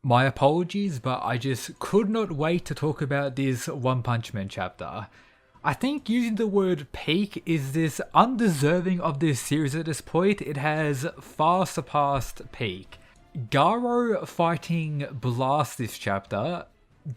My apologies, but I just could not wait to talk about this One Punch Man chapter. I think using the word peak is this undeserving of this series at this point. It has far surpassed peak. Garou fighting Blast this chapter,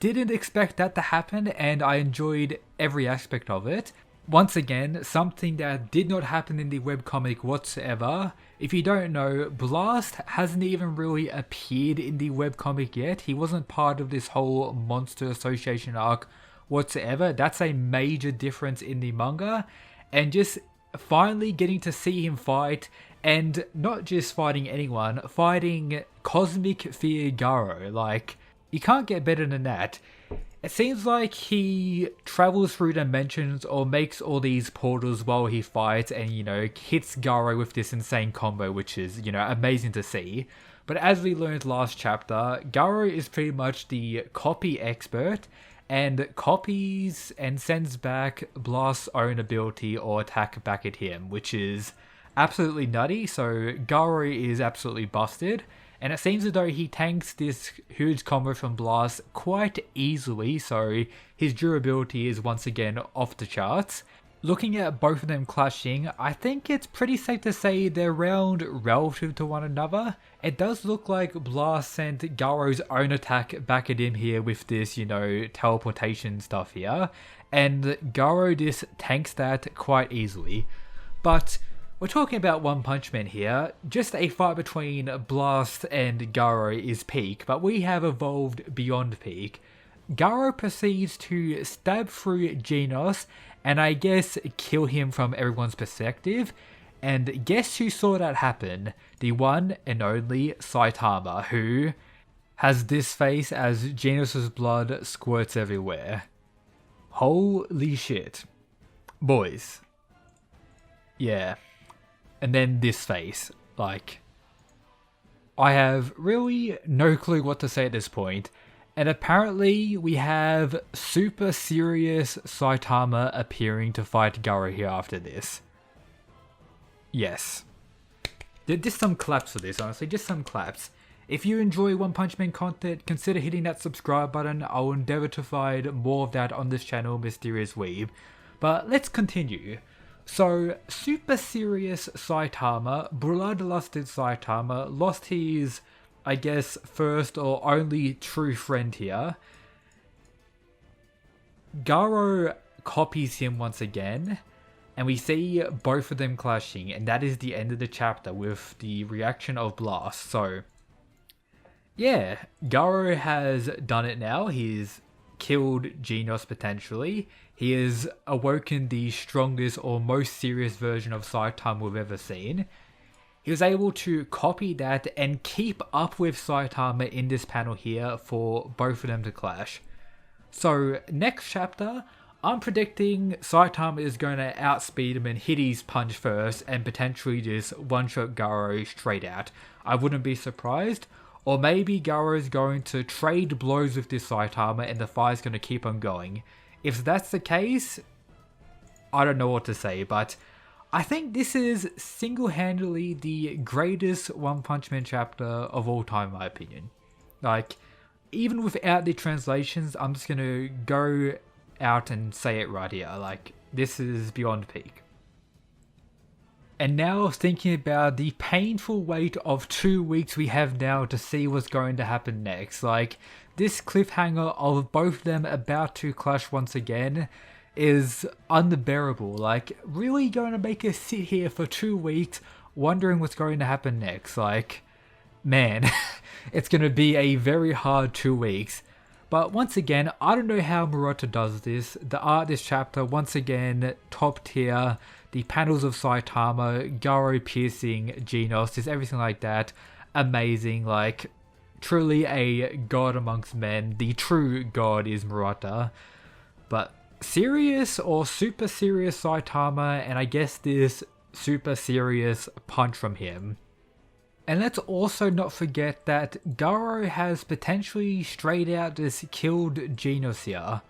didn't expect that to happen and I enjoyed every aspect of it. Once again, something that did not happen in the webcomic whatsoever. If you don't know, Blast hasn't even really appeared in the webcomic yet. He wasn't part of this whole Monster Association arc whatsoever. That's a major difference in the manga. And just finally getting to see him fight, and not just fighting anyone, fighting Cosmic Fear Garou. Like, you can't get better than that. It seems like he travels through dimensions or makes all these portals while he fights and, hits Garou with this insane combo, which is, amazing to see. But as we learned last chapter, Garou is pretty much the copy expert and copies and sends back Blast's own ability or attack back at him, which is absolutely nutty. So Garou is absolutely busted. And it seems as though he tanks this huge combo from Blast quite easily, so his durability is once again off the charts. Looking at both of them clashing, I think it's pretty safe to say they're round relative to one another. It does look like Blast sent Garou's own attack back at him here with this, teleportation stuff here. And Garou just tanks that quite easily. But we're talking about One Punch Man here. Just a fight between Blast and Garou is peak, but we have evolved beyond peak. Garou proceeds to stab through Genos and I guess kill him from everyone's perspective. And guess who saw that happen? The one and only Saitama, who has this face as Genos' blood squirts everywhere. Holy shit. Boys. Yeah. And then this face, like, I have really no clue what to say at this point. And apparently we have super serious Saitama appearing to fight Garou here after this. Yes. Just some claps for this, honestly, just some claps. If you enjoy One Punch Man content, consider hitting that subscribe button. I will endeavour to find more of that on this channel, Mysterious Weeb. But let's continue. So, super serious Saitama, bloodlusted Saitama, lost his, I guess, first or only true friend here. Garou copies him once again, and we see both of them clashing, and that is the end of the chapter with the reaction of Blast. So, yeah, Garou has done it now. He's killed Genos potentially. He has awoken the strongest or most serious version of Saitama we've ever seen. He was able to copy that and keep up with Saitama in this panel here for both of them to clash. So next chapter, I'm predicting Saitama is going to outspeed him and hit his punch first and potentially just one-shot Garou straight out. I wouldn't be surprised. Or maybe Garou is going to trade blows with this Saitama and the fight's going to keep on going. If that's the case, I don't know what to say, but I think this is single-handedly the greatest One Punch Man chapter of all time, in my opinion. Like, even without the translations, I'm just going to go out and say it right here. Like, this is beyond peak. And now thinking about the painful wait of 2 weeks we have now to see what's going to happen next. Like, this cliffhanger of both of them about to clash once again is unbearable. Like, really going to make us sit here for 2 weeks wondering what's going to happen next. Like, man, it's going to be a very hard 2 weeks. But once again, I don't know how Murata does this. The art this chapter, once again, top tier. The panels of Saitama, Garou piercing Genos, just everything like that. Amazing, like, truly a god amongst men. The true god is Murata. But serious or super serious Saitama, and I guess this super serious punch from him. And let's also not forget that Garou has potentially straight out just killed Genos here.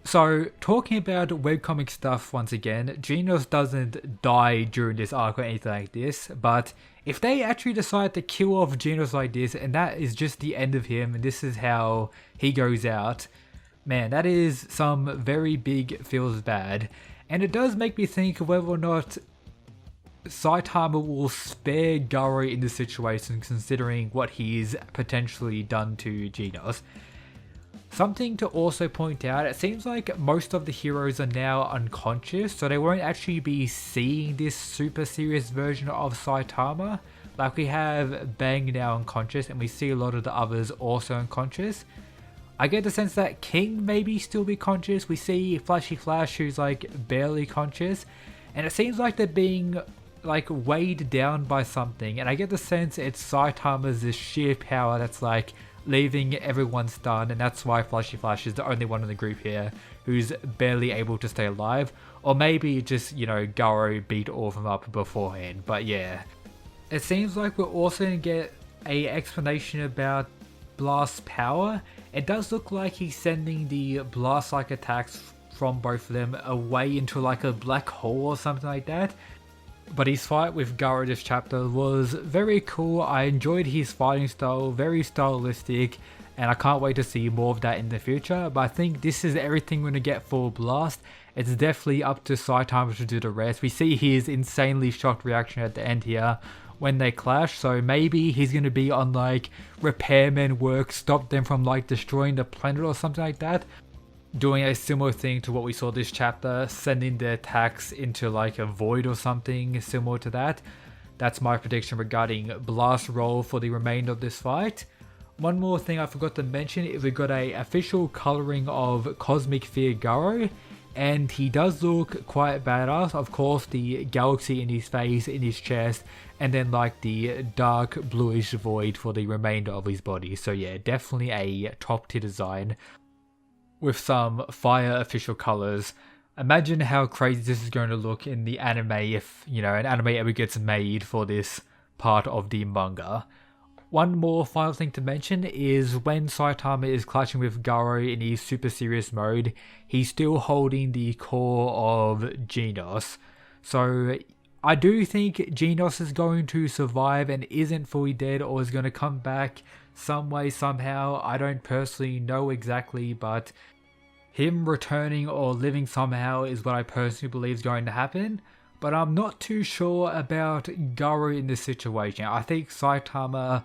So, talking about webcomic stuff once again, Genos doesn't die during this arc or anything like this, but if they actually decide to kill off Genos like this, and that is just the end of him, and this is how he goes out, man, that is some very big feels bad. And it does make me think whether or not Saitama will spare Garou in this situation, considering what he's potentially done to Genos. Something to also point out, it seems like most of the heroes are now unconscious, so they won't actually be seeing this super serious version of Saitama. Like, we have Bang now unconscious, and we see a lot of the others also unconscious. I get the sense that King maybe still be conscious. We see Flashy Flash, who's like barely conscious, and it seems like they're being like weighed down by something, and I get the sense it's Saitama's this sheer power that's like leaving everyone stunned, and that's why Flashy Flash is the only one in the group here who's barely able to stay alive. Or maybe just, you know, Garou beat all of them up beforehand. But yeah, it seems like we're also going to get a explanation about Blast's power. It does look like he's sending the blast-like attacks from both of them away into like a black hole or something like that. But his fight with Garou this chapter was very cool. I enjoyed his fighting style, very stylistic, and I can't wait to see more of that in the future. But I think this is everything we're going to get for Blast. It's definitely up to Saitama to do the rest. We see his insanely shocked reaction at the end here when they clash, so maybe he's going to be on like repairman work, stop them from like destroying the planet or something like that. Doing a similar thing to what we saw this chapter, sending the attacks into like a void or something similar to that. That's my prediction regarding Blast's role for the remainder of this fight. One more thing I forgot to mention is we got a official coloring of Cosmic Fear Garou, and he does look quite badass. Of course, the galaxy in his face, in his chest, and then like the dark bluish void for the remainder of his body. So yeah, definitely a top tier design with some fire official colors. Imagine how crazy this is going to look in the anime if, you know, an anime ever gets made for this part of the manga. One more final thing to mention is when Saitama is clashing with Garou in his super serious mode, he's still holding the core of Genos. So I do think Genos is going to survive and isn't fully dead, or is going to come back some way, somehow. I don't personally know exactly, but him returning or living somehow is what I personally believe is going to happen. But I'm not too sure about Garou in this situation. I think Saitama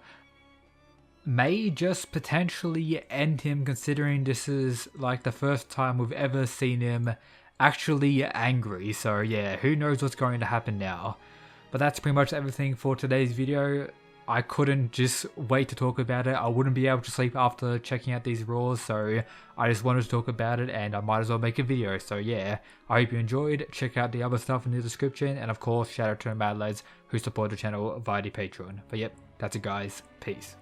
may just potentially end him, considering this is like the first time we've ever seen him actually angry. So yeah, who knows what's going to happen now. But that's pretty much everything for today's video. I couldn't just wait to talk about it. I wouldn't be able to sleep after checking out these rules, so I just wanted to talk about it, and I might as well make a video. So yeah, I hope you enjoyed. Check out the other stuff in the description, and of course shout out to the Mad Lads who support the channel via the Patreon. But yep, that's it guys, peace.